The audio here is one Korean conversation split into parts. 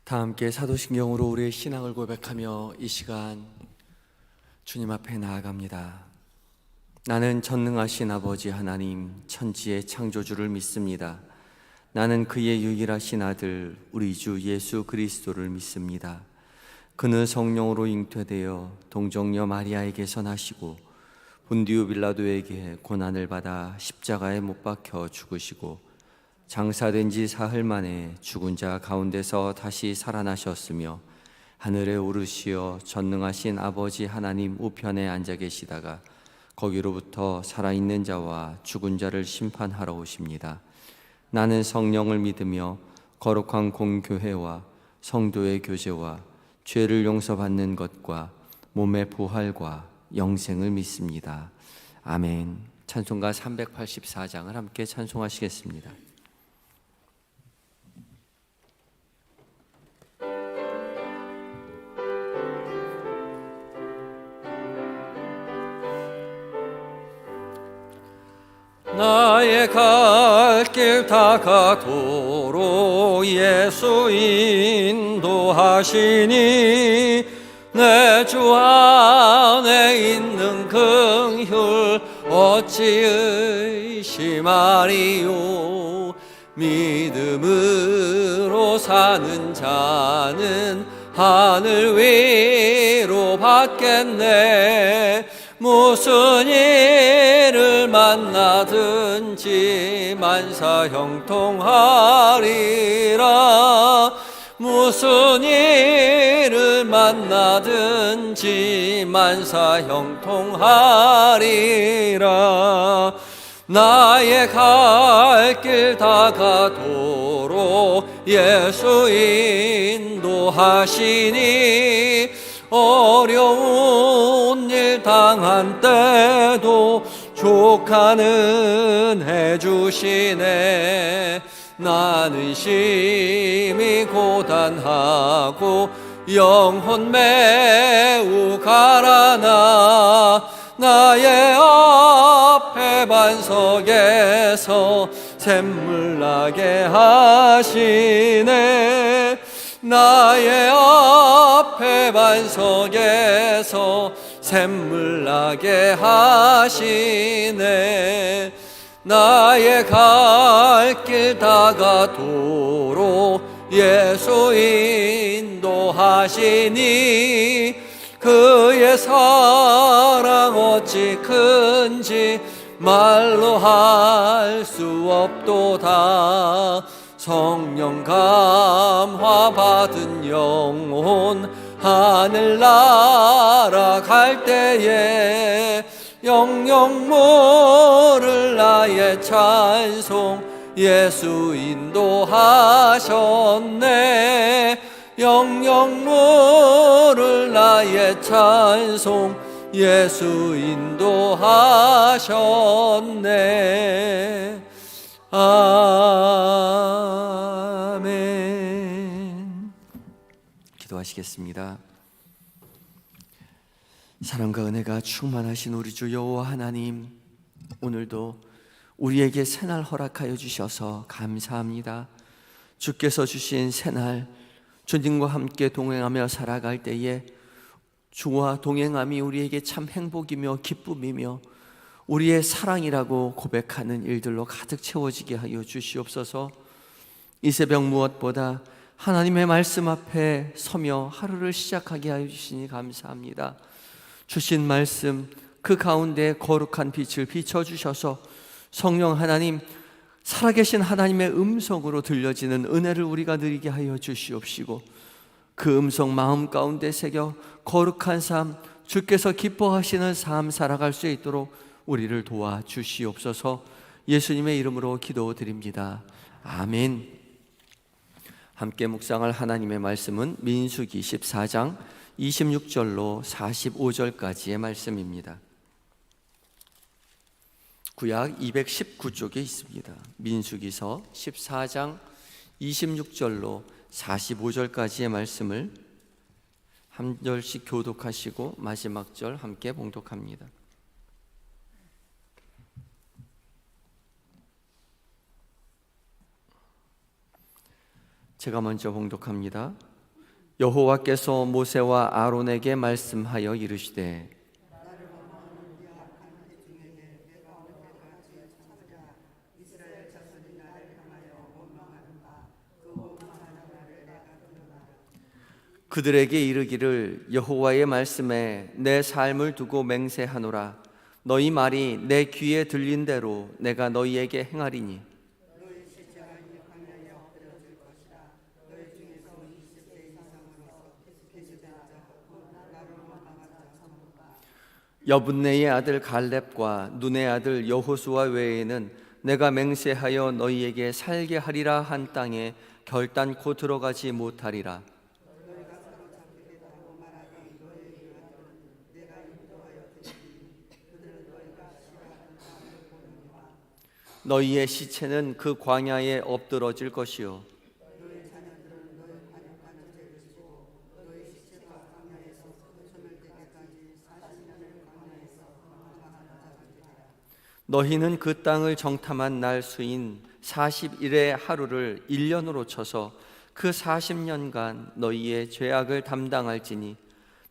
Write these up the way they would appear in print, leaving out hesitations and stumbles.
다 함께 사도신경으로 우리의 신앙을 고백하며 이 시간 주님 앞에 나아갑니다. 나는 전능하신 아버지 하나님 천지의 창조주를 믿습니다. 나는 그의 유일하신 아들 우리 주 예수 그리스도를 믿습니다. 그는 성령으로 잉태되어 동정녀 마리아에게서 나시고 본디오 빌라도에게 고난을 받아 십자가에 못 박혀 죽으시고 장사된 지 사흘 만에 죽은 자 가운데서 다시 살아나셨으며 하늘에 오르시어 전능하신 아버지 하나님 우편에 앉아 계시다가 거기로부터 살아있는 자와 죽은 자를 심판하러 오십니다. 나는 성령을 믿으며 거룩한 공교회와 성도의 교제와 죄를 용서받는 것과 몸의 부활과 영생을 믿습니다. 아멘. 찬송가 384장을 함께 찬송하시겠습니다. 나의 갈 길 다가도록 예수 인도하시니 내 주 안에 있는 긍휼 어찌 의심하리요. 믿음으로 사는 자는 하늘 위로 받겠네. 무슨 일을 만나든지 만사 형통하리라. 무슨 일을 만나든지 만사 형통하리라. 나의 갈 길 다가도록 예수 인도하시니 어려운 일 당한 때도 족하는 해주시네. 나는 심히 고단하고 영혼 매우 가라나 나의 앞에 반석에서 샘물 나게 하시네. 나의 앞에 반석에서 샘물 나게 하시네. 나의 갈 길 다가도록 예수 인도하시니 그의 사랑 어찌 큰지 말로 할 수 없도다. 성령 감화 받은 영혼 하늘 날아갈 때에 영영 모를 나의 찬송 예수 인도하셨네. 영영 모를 나의 찬송 예수 인도하셨네. 아멘. 기도하시겠습니다. 사랑과 은혜가 충만하신 우리 주 여호와 하나님, 오늘도 우리에게 새날 허락하여 주셔서 감사합니다. 주께서 주신 새날 주님과 함께 동행하며 살아갈 때에 주와 동행함이 우리에게 참 행복이며 기쁨이며 우리의 사랑이라고 고백하는 일들로 가득 채워지게 하여 주시옵소서. 이 새벽 무엇보다 하나님의 말씀 앞에 서며 하루를 시작하게 하여 주시니 감사합니다. 주신 말씀 그 가운데 거룩한 빛을 비춰주셔서 성령 하나님, 살아계신 하나님의 음성으로 들려지는 은혜를 우리가 누리게 하여 주시옵시고 그 음성 마음 가운데 새겨 거룩한 삶, 주께서 기뻐하시는 삶 살아갈 수 있도록 우리를 도와주시옵소서. 예수님의 이름으로 기도드립니다. 아멘. 함께 묵상할 하나님의 말씀은 민수기 14장 26절로 45절까지의 말씀입니다. 구약 219쪽에 있습니다. 민수기서 14장 26절로 45절까지의 말씀을 한 절씩 교독하시고 마지막 절 함께 봉독합니다. 제가 먼저 봉독합니다. 여호와께서 모세와 아론에게 말씀하여 이르시되 그들에게 이르기를 여호와의 말씀에 내 삶을 두고 맹세하노라. 너희 말이 내 귀에 들린 대로 내가 너희에게 행하리니 여분네의 아들 갈렙과 눈의 아들 여호수아 외에는 내가 맹세하여 너희에게 살게 하리라 한 땅에 결단코 들어가지 못하리라. 너희의 시체는 그 광야에 엎드러질 것이요 너희는 그 땅을 정탐한 날 수인 40일의 하루를 1년으로 쳐서 그 40년간 너희의 죄악을 담당할지니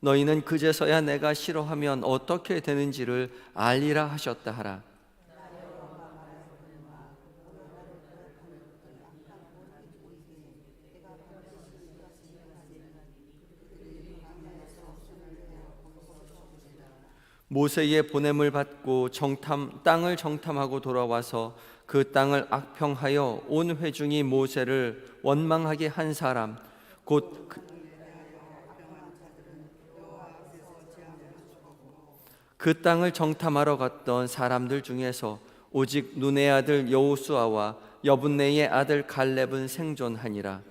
너희는 그제서야 내가 싫어하면 어떻게 되는지를 알리라 하셨다 하라. 모세의 보냄을 받고 땅을 정탐하고 돌아와서 그 땅을 악평하여 온 회중이 모세를 원망하게 한 사람 곧 그 땅을 정탐하러 갔던 사람들 중에서 오직 눈의 아들 여호수아와 여분네의 아들 갈렙은 생존하니라.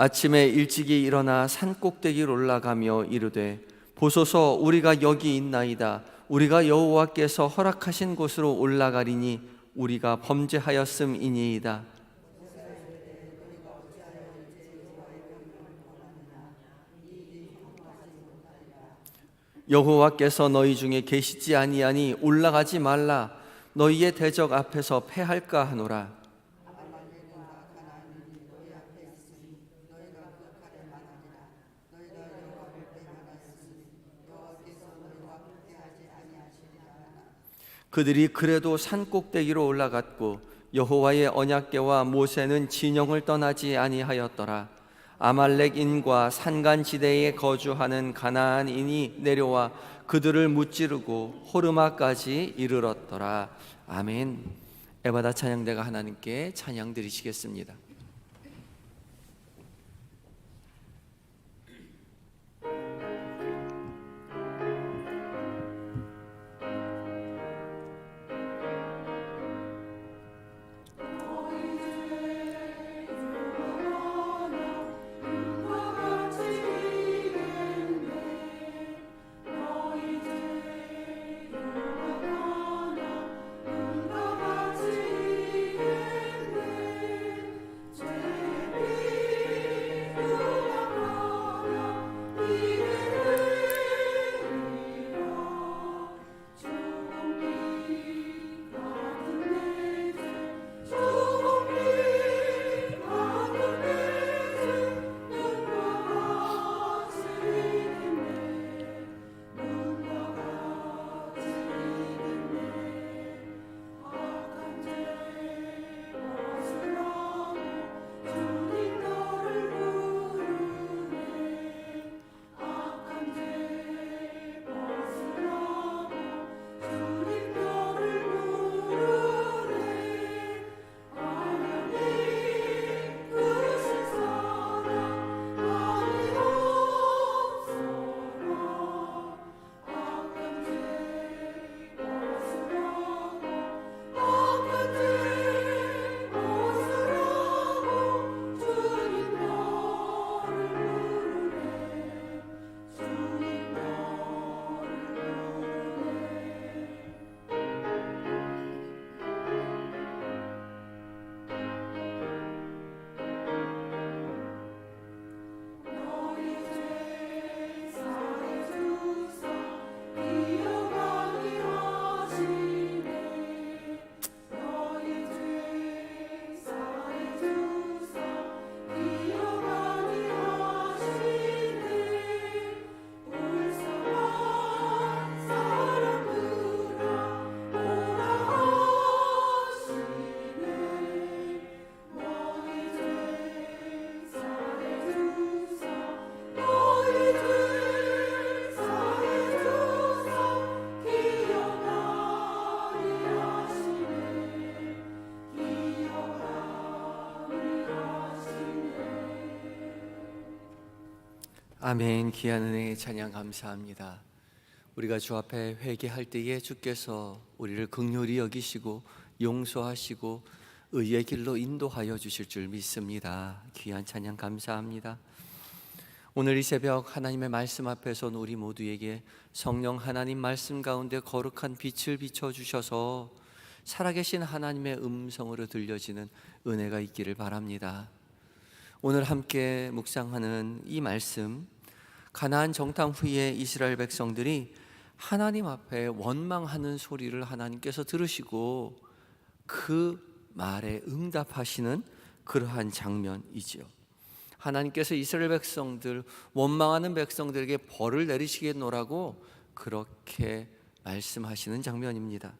아침에 일찍이 일어나 산 꼭대기로 올라가며 이르되 보소서 우리가 여기 있나이다. 우리가 여호와께서 허락하신 곳으로 올라가리니 우리가 범죄하였음이니이다. 여호와께서 너희 중에 계시지 아니하니 올라가지 말라. 너희의 대적 앞에서 패할까 하노라. 그들이 그래도 산 꼭대기로 올라갔고 여호와의 언약궤와 모세는 진영을 떠나지 아니하였더라. 아말렉인과 산간지대에 거주하는 가나안인이 내려와 그들을 무찌르고 호르마까지 이르렀더라. 아멘. 에바다 찬양대가 하나님께 찬양 드리시겠습니다. 아멘. 귀한 은혜의 찬양 감사합니다. 우리가 주 앞에 회개할 때에 주께서 우리를 긍휼히 여기시고 용서하시고 의의 길로 인도하여 주실 줄 믿습니다. 귀한 찬양 감사합니다. 오늘 이 새벽 하나님의 말씀 앞에서 우리 모두에게 성령 하나님 말씀 가운데 거룩한 빛을 비춰주셔서 살아계신 하나님의 음성으로 들려지는 은혜가 있기를 바랍니다. 오늘 함께 묵상하는 이 말씀, 가나안 정탐 후에 이스라엘 백성들이 하나님 앞에 원망하는 소리를 하나님께서 들으시고 그 말에 응답하시는 그러한 장면이지요. 하나님께서 이스라엘 백성들, 원망하는 백성들에게 벌을 내리시겠노라고 그렇게 말씀하시는 장면입니다.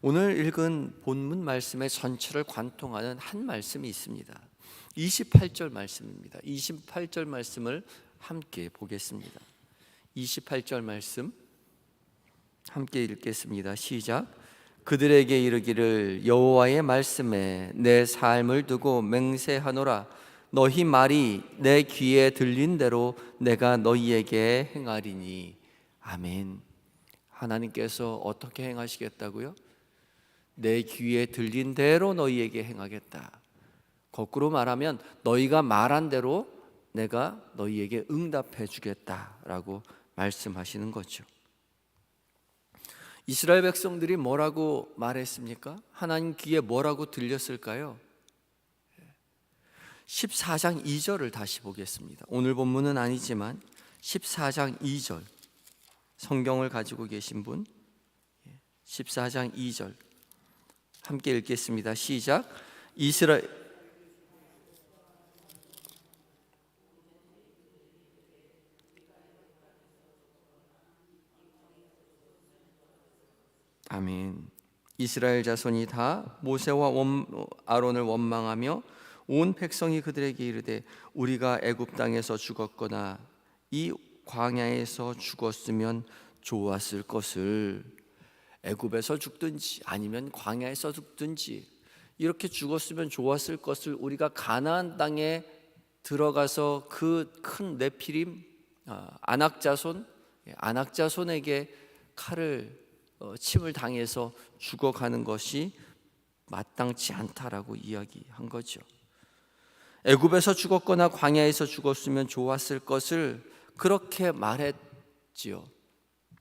오늘 읽은 본문 말씀의 전체를 관통하는 한 말씀이 있습니다. 28절 말씀입니다. 28절 말씀을 함께 보겠습니다. 28절 말씀 함께 읽겠습니다. 시작. 그들에게 이르기를 여호와의 말씀에 내 삶을 두고 맹세하노라. 너희 말이 내 귀에 들린 대로 내가 너희에게 행하리니. 아멘. 하나님께서 어떻게 행하시겠다고요? 내 귀에 들린 대로 너희에게 행하겠다. 거꾸로 말하면 너희가 말한 대로 내가 너희에게 응답해 주겠다라고 말씀하시는 거죠. 이스라엘 백성들이 뭐라고 말했습니까? 하나님 귀에 뭐라고 들렸을까요? 14장 2절을 다시 보겠습니다. 오늘 본문은 아니지만 14장 2절, 성경을 가지고 계신 분 14장 2절 함께 읽겠습니다. 시작. 아멘. 이스라엘 자손이 다 모세와 아론을 원망하며 온 백성이 그들에게 이르되 우리가 애굽 땅에서 죽었거나 이 광야에서 죽었으면 좋았을 것을, 애굽에서 죽든지 아니면 광야에서 죽든지 이렇게 죽었으면 좋았을 것을 우리가 가나안 땅에 들어가서 그 큰 네피림 안악자손에게 침을 당해서 죽어가는 것이 마땅치 않다라고 이야기한 거죠. 애굽에서 죽었거나 광야에서 죽었으면 좋았을 것을 그렇게 말했지요.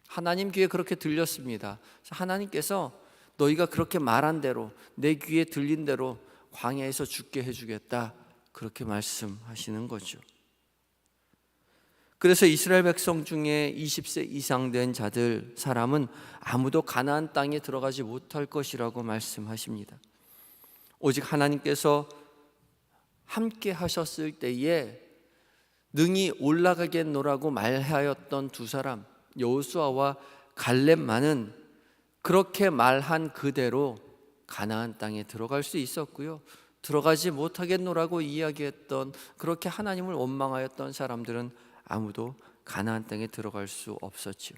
하나님 귀에 그렇게 들렸습니다. 하나님께서 너희가 그렇게 말한 대로 내 귀에 들린 대로 광야에서 죽게 해주겠다 그렇게 말씀하시는 거죠. 그래서 이스라엘 백성 중에 20세 이상 된 사람은 아무도 가나안 땅에 들어가지 못할 것이라고 말씀하십니다. 오직 하나님께서 함께 하셨을 때에 능히 올라가겠노라고 말하였던 두 사람 여호수아와 갈렙만은 그렇게 말한 그대로 가나안 땅에 들어갈 수 있었고요, 들어가지 못하겠노라고 이야기했던, 그렇게 하나님을 원망하였던 사람들은 아무도 가나안 땅에 들어갈 수 없었지요.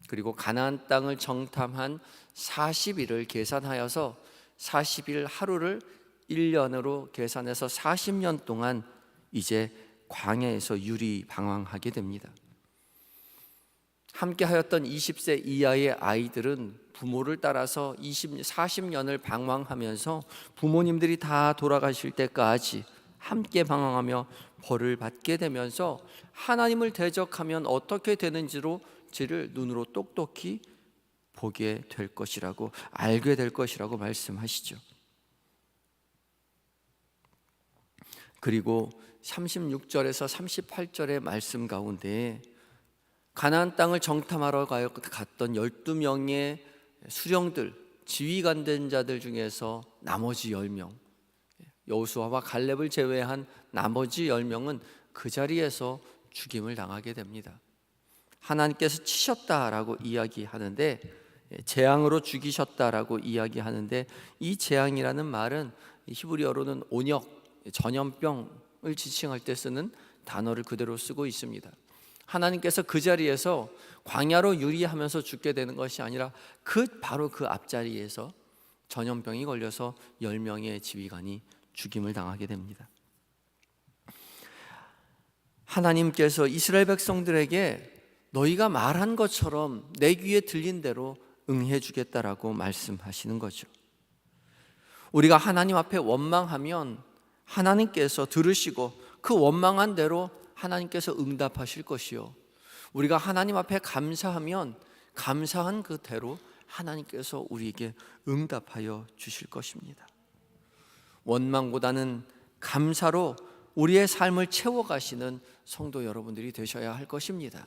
그리고 가나안 땅을 정탐한 40일을 계산하여서 40일 하루를 1년으로 계산해서 40년 동안 이제 광야에서 유리방황하게 됩니다. 함께 하였던 20세 이하의 아이들은 부모를 따라서 40년을 방황하면서 부모님들이 다 돌아가실 때까지 함께 방황하며 벌을 받게 되면서 하나님을 대적하면 어떻게 되는지를 눈으로 똑똑히 보게 될 것이라고, 알게 될 것이라고 말씀하시죠. 그리고 36절에서 38절의 말씀 가운데 가나안 땅을 정탐하러 갔던 12명의 수령들, 지휘관 된 자들 중에서 나머지 10명, 여호수아와 갈렙을 제외한 나머지 10명은 그 자리에서 죽임을 당하게 됩니다. 하나님께서 치셨다라고 이야기하는데, 재앙으로 죽이셨다라고 이야기하는데, 이 재앙이라는 말은 히브리어로는 온역, 전염병을 지칭할 때 쓰는 단어를 그대로 쓰고 있습니다. 하나님께서 그 자리에서 광야로 유리하면서 죽게 되는 것이 아니라 바로 그 앞자리에서 전염병이 걸려서 10명의 지휘관이 죽임을 당하게 됩니다. 하나님께서 이스라엘 백성들에게 너희가 말한 것처럼 내 귀에 들린 대로 응해 주겠다라고 말씀하시는 거죠. 우리가 하나님 앞에 원망하면 하나님께서 들으시고 그 원망한 대로 하나님께서 응답하실 것이요, 우리가 하나님 앞에 감사하면 감사한 그대로 하나님께서 우리에게 응답하여 주실 것입니다. 원망보다는 감사로 우리의 삶을 채워가시는 성도 여러분들이 되셔야 할 것입니다.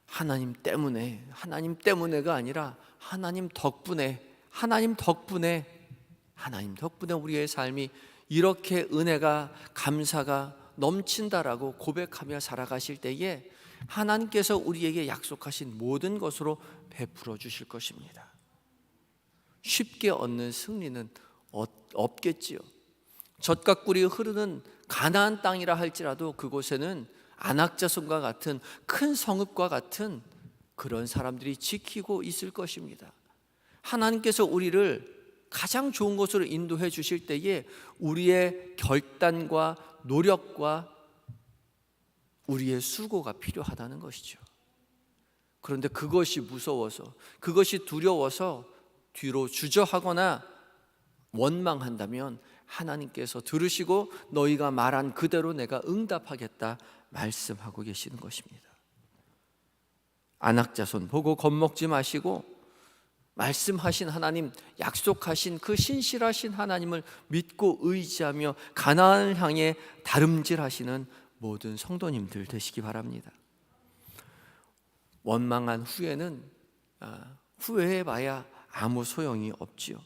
하나님 때문에가 아니라 하나님 덕분에 우리의 삶이 이렇게 은혜가, 감사가 넘친다라고 고백하며 살아가실 때에 하나님께서 우리에게 약속하신 모든 것으로 베풀어 주실 것입니다. 쉽게 얻는 승리는 없겠지요. 젖과 꿀이 흐르는 가나안 땅이라 할지라도 그곳에는 안악자손과 같은 큰 성읍과 같은 그런 사람들이 지키고 있을 것입니다. 하나님께서 우리를 가장 좋은 곳으로 인도해 주실 때에 우리의 결단과 노력과 우리의 수고가 필요하다는 것이죠. 그런데 그것이 무서워서, 그것이 두려워서 뒤로 주저하거나 원망한다면 하나님께서 들으시고 너희가 말한 그대로 내가 응답하겠다 말씀하고 계시는 것입니다. 안악자손 보고 겁먹지 마시고 말씀하신 하나님, 약속하신 그 신실하신 하나님을 믿고 의지하며 가나안을 향해 다름질하시는 모든 성도님들 되시기 바랍니다. 원망한 후에는 후회해봐야 아무 소용이 없지요.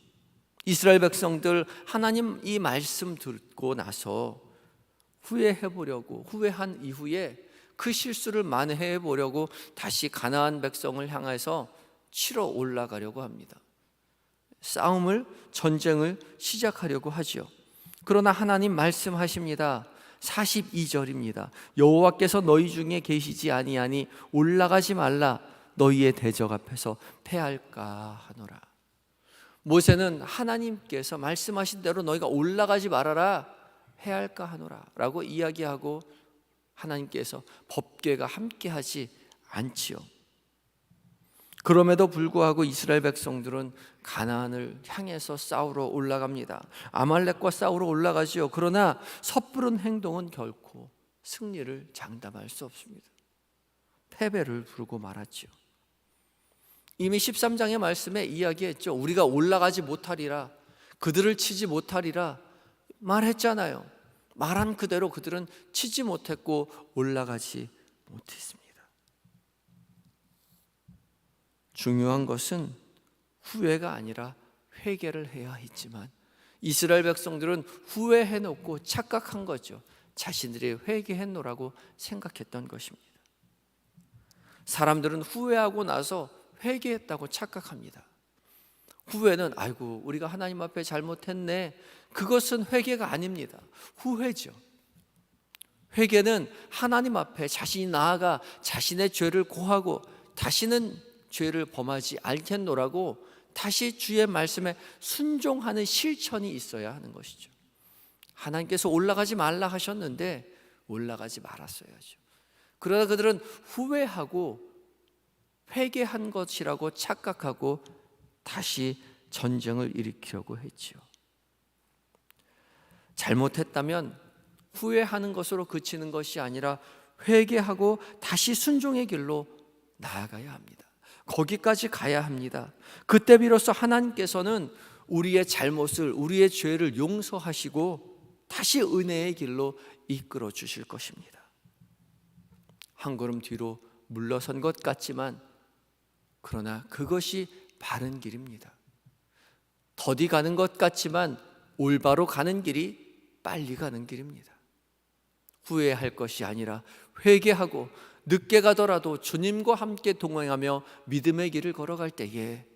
이스라엘 백성들 하나님 이 말씀 듣고 나서 후회한 이후에 그 실수를 만회해 보려고 다시 가나안 백성을 향해서 치러 올라가려고 합니다. 전쟁을 시작하려고 하죠. 그러나 하나님 말씀하십니다. 42절입니다. 여호와께서 너희 중에 계시지 아니하니 올라가지 말라. 너희의 대적 앞에서 패할까 하노라. 모세는 하나님께서 말씀하신 대로 너희가 올라가지 말아라, 패할까 하노라 라고 이야기하고 하나님께서 법궤가 함께하지 않지요. 그럼에도 불구하고 이스라엘 백성들은 가나안을 향해서 싸우러 올라갑니다. 아말렉과 싸우러 올라가지요. 그러나 섣부른 행동은 결코 승리를 장담할 수 없습니다. 패배를 부르고 말았죠. 이미 13장의 말씀에 이야기했죠. 우리가 올라가지 못하리라, 그들을 치지 못하리라 말했잖아요. 말한 그대로 그들은 치지 못했고 올라가지 못했습니다. 중요한 것은 후회가 아니라 회개를 해야 했지만 이스라엘 백성들은 후회해놓고 착각한 거죠. 자신들이 회개했노라고 생각했던 것입니다. 사람들은 후회하고 나서 회개했다고 착각합니다. 후회는 아이고 우리가 하나님 앞에 잘못했네, 그것은 회개가 아닙니다. 후회죠. 회개는 하나님 앞에 자신이 나아가 자신의 죄를 고하고 다시는 죄를 범하지 않겠노라고 다시 주의 말씀에 순종하는 실천이 있어야 하는 것이죠. 하나님께서 올라가지 말라 하셨는데 올라가지 말았어야죠. 그러나 그들은 후회하고 회개한 것이라고 착각하고 다시 전쟁을 일으키려고 했지요. 잘못했다면 후회하는 것으로 그치는 것이 아니라 회개하고 다시 순종의 길로 나아가야 합니다. 거기까지 가야 합니다. 그때 비로소 하나님께서는 우리의 잘못을, 우리의 죄를 용서하시고 다시 은혜의 길로 이끌어 주실 것입니다. 한 걸음 뒤로 물러선 것 같지만 그러나 그것이 바른 길입니다. 더디 가는 것 같지만 올바로 가는 길이 빨리 가는 길입니다. 후회할 것이 아니라 회개하고 늦게 가더라도 주님과 함께 동행하며 믿음의 길을 걸어갈 때에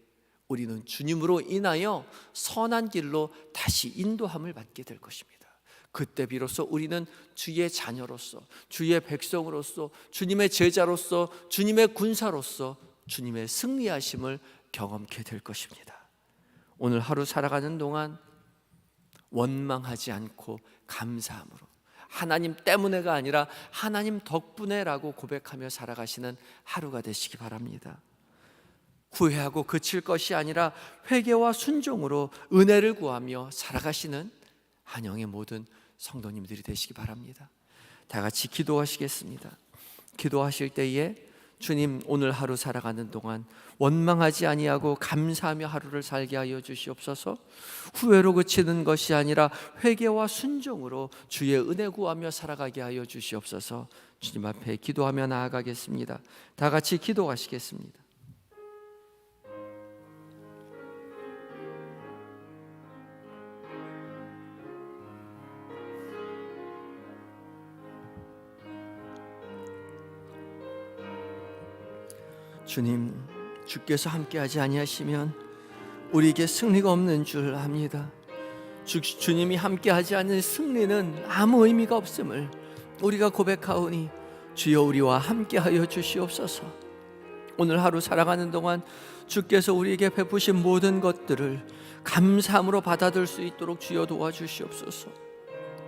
우리는 주님으로 인하여 선한 길로 다시 인도함을 받게 될 것입니다. 그때 비로소 우리는 주의 자녀로서, 주의 백성으로서, 주님의 제자로서, 주님의 군사로서 주님의 승리하심을 경험케 될 것입니다. 오늘 하루 살아가는 동안 원망하지 않고 감사함으로 하나님 때문에가 아니라 하나님 덕분에라고 고백하며 살아가시는 하루가 되시기 바랍니다. 후회하고 그칠 것이 아니라 회개와 순종으로 은혜를 구하며 살아가시는 한영의 모든 성도님들이 되시기 바랍니다. 다 같이 기도하시겠습니다. 기도하실 때에 주님, 오늘 하루 살아가는 동안 원망하지 아니하고 감사하며 하루를 살게 하여 주시옵소서. 후회로 그치는 것이 아니라 회개와 순종으로 주의 은혜 구하며 살아가게 하여 주시옵소서. 주님 앞에 기도하며 나아가겠습니다. 다 같이 기도하시겠습니다. 주님, 주께서 함께하지 아니하시면 우리에게 승리가 없는 줄 압니다. 주님이 함께하지 않는 승리는 아무 의미가 없음을 우리가 고백하오니 주여 우리와 함께하여 주시옵소서. 오늘 하루 살아가는 동안 주께서 우리에게 베푸신 모든 것들을 감사함으로 받아들일 수 있도록 주여 도와주시옵소서.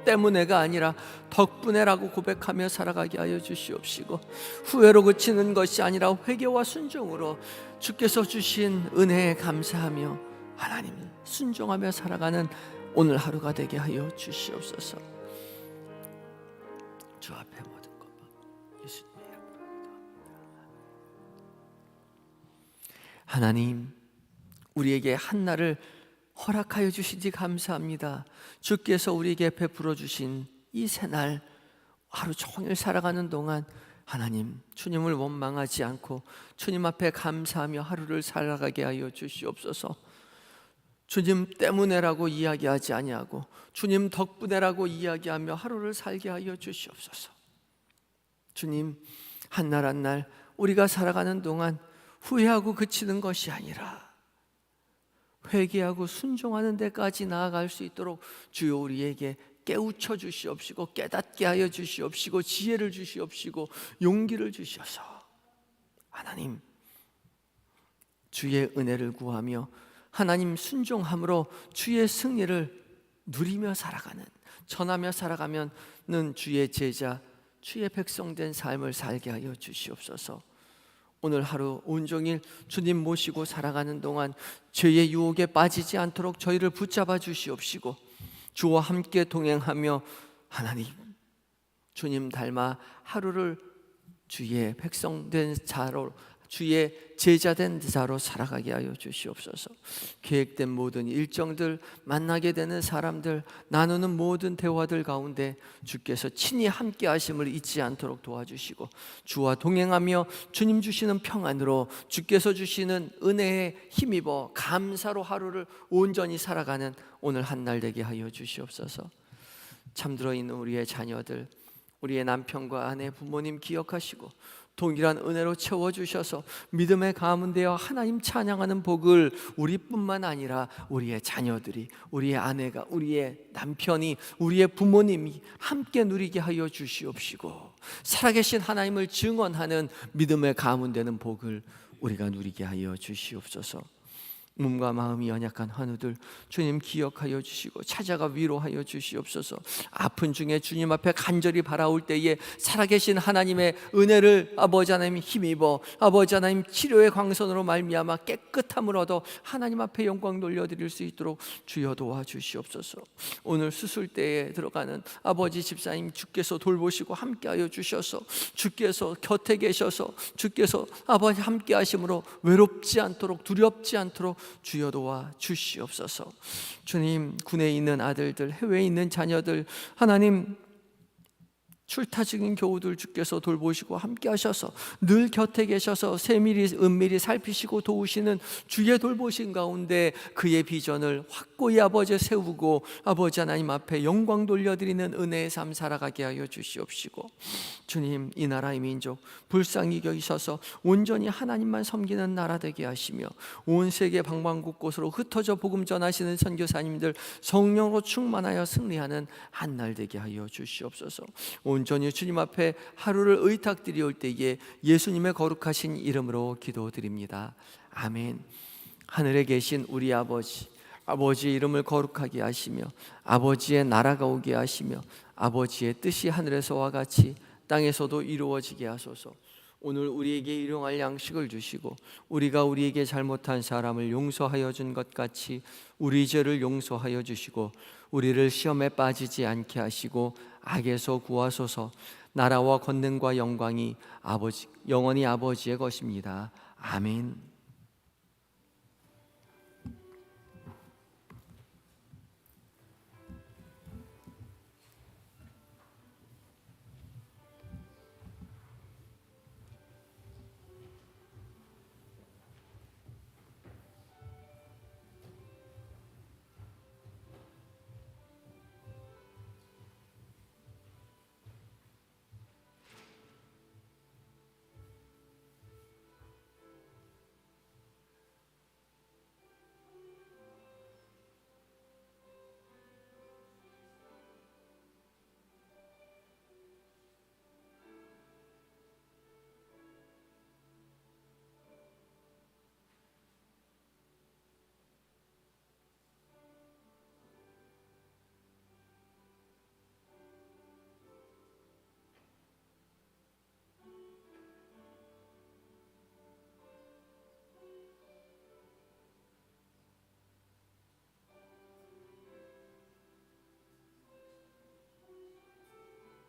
때문에가 아니라 덕분에라고 고백하며 살아가게 하여 주시옵시고, 후회로 그치는 것이 아니라 회개와 순종으로 주께서 주신 은혜에 감사하며 하나님 순종하며 살아가는 오늘 하루가 되게 하여 주시옵소서. 주 앞에 모든 것 예수님의 이름으로 하나님, 우리에게 한날을 허락하여 주시니 감사합니다. 주께서 우리에게 베풀어 주신 이 새날 하루 종일 살아가는 동안 하나님, 주님을 원망하지 않고 주님 앞에 감사하며 하루를 살아가게 하여 주시옵소서. 주님 때문에라고 이야기하지 아니하고 주님 덕분에라고 이야기하며 하루를 살게 하여 주시옵소서. 주님, 한날 한날 우리가 살아가는 동안 후회하고 그치는 것이 아니라 회개하고 순종하는 데까지 나아갈 수 있도록 주여 우리에게 깨우쳐 주시옵시고, 깨닫게 하여 주시옵시고, 지혜를 주시옵시고, 용기를 주셔서 하나님 주의 은혜를 구하며 하나님 순종함으로 주의 승리를 누리며 살아가는, 전하며 살아가면은 주의 제자, 주의 백성된 삶을 살게 하여 주시옵소서. 오늘 하루 온종일 주님 모시고 살아가는 동안 죄의 유혹에 빠지지 않도록 저희를 붙잡아 주시옵시고, 주와 함께 동행하며 하나님 주님 닮아 하루를 주의 백성된 자로, 주의 제자된 자로 살아가게 하여 주시옵소서. 계획된 모든 일정들, 만나게 되는 사람들, 나누는 모든 대화들 가운데 주께서 친히 함께 하심을 잊지 않도록 도와주시고, 주와 동행하며 주님 주시는 평안으로 주께서 주시는 은혜에 힘입어 감사로 하루를 온전히 살아가는 오늘 한날 되게 하여 주시옵소서. 잠들어 있는 우리의 자녀들, 우리의 남편과 아내, 부모님 기억하시고 동일한 은혜로 채워주셔서 믿음의 가문되어 하나님 찬양하는 복을 우리뿐만 아니라 우리의 자녀들이, 우리의 아내가, 우리의 남편이, 우리의 부모님이 함께 누리게 하여 주시옵시고, 살아계신 하나님을 증언하는 믿음의 가문되는 복을 우리가 누리게 하여 주시옵소서. 몸과 마음이 연약한 환우들 주님 기억하여 주시고 찾아가 위로하여 주시옵소서. 아픈 중에 주님 앞에 간절히 바라올 때에 살아계신 하나님의 은혜를 아버지 하나님 힘입어 아버지 하나님 치료의 광선으로 말미암아 깨끗함을 얻어 하나님 앞에 영광 돌려드릴 수 있도록 주여 도와주시옵소서. 오늘 수술대에 들어가는 아버지 집사님 주께서 돌보시고 함께하여 주셔서, 주께서 곁에 계셔서 주께서 아버지 함께 하심으로 외롭지 않도록, 두렵지 않도록 주여 도와 주시옵소서. 주님, 군에 있는 아들들, 해외에 있는 자녀들, 하나님 출타 중인 교우들 주께서 돌보시고 함께 하셔서 늘 곁에 계셔서 세밀히 은밀히 살피시고 도우시는 주의 돌보신 가운데 그의 비전을 확고히 아버지 세우고 아버지 하나님 앞에 영광 돌려드리는 은혜의 삶 살아가게 하여 주시옵시고, 주님, 이 나라의 민족 불쌍히 여기셔서 온전히 하나님만 섬기는 나라 되게 하시며 온 세계 방방곳곳으로 흩어져 복음 전하시는 선교사님들 성령으로 충만하여 승리하는 한날 되게 하여 주시옵소서. 온전히 주님 앞에 하루를 의탁드리올 때에 예수님의 거룩하신 이름으로 기도드립니다. 아멘. 하늘에 계신 우리 아버지, 아버지의 이름을 거룩하게 하시며 아버지의 나라가 오게 하시며 아버지의 뜻이 하늘에서와 같이 땅에서도 이루어지게 하소서. 오늘 우리에게 일용할 양식을 주시고 우리가 우리에게 잘못한 사람을 용서하여 준 것 같이 우리 죄를 용서하여 주시고 우리를 시험에 빠지지 않게 하시고 악에서 구하소서. 나라와 권능과 영광이 영원히 아버지의 것입니다. 아멘.